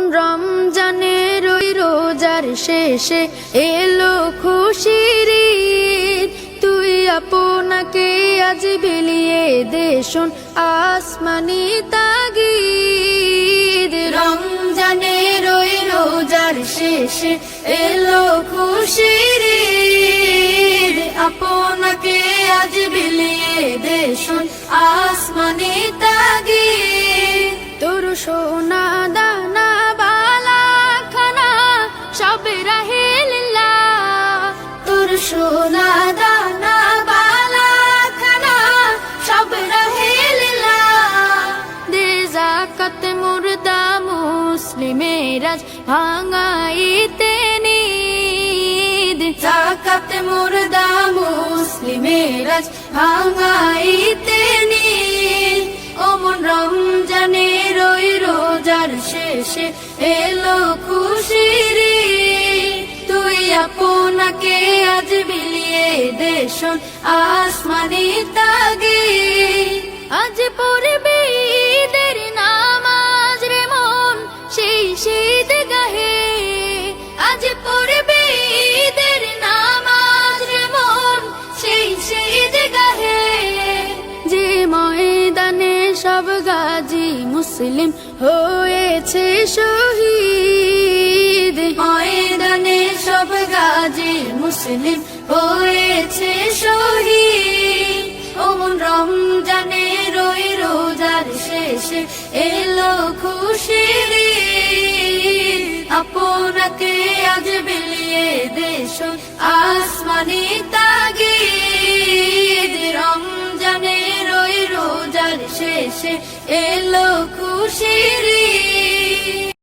মন রমজানের ওই রোজার শেষে এলো খুশির ঈদ। তুই আপনাকে আজ বিলিয়ে দে শোন আসমানি তাগিদ। রমজানের ওই রোজার শেষে এলো খুশির ঈদ। আপনাকে আজ বিলিয়ে দে শোন আসমানি তাগিদ। তোর সোনা দানা বালা খানা সব রাহে লিল্লাহ। তোর সোনা দানা বালা খানা সব রাহে লিল্লাহ। দে যাকাত মুর্দা মুসলিমের আজ ভাঙাইতে নিদ। যাকাত মুর্দা মুসলিমের আজ ভাঙাইতে নিদ। ও মন রমজানের ওই রোজার শেষে এলো খুশির ঈদ। তুই আপনাকে আজ বিলিয়ে দে শোন আসমানি তাগিদ। আজ পড়বি ঈদের নামাজ রে মন সেই শীত গাহে। আজ পড়বি ঈদের নামাজ রে মন সেই শীত গাহে। যে ময়দানে সব গাজী মুসলিম হয়েছে শহীদ। ময়দানে সব গাজী মুসলিম হয়েছে শহীদ। ও মন রমজানের ওই রোজার শেষে এলো খুশির ঈদ। আপনাকে আজ বিলিয়ে দে শোন আসমানি তাগিদ। রমজানের ওই রোজার শেষে এলো খুশির ঈদ।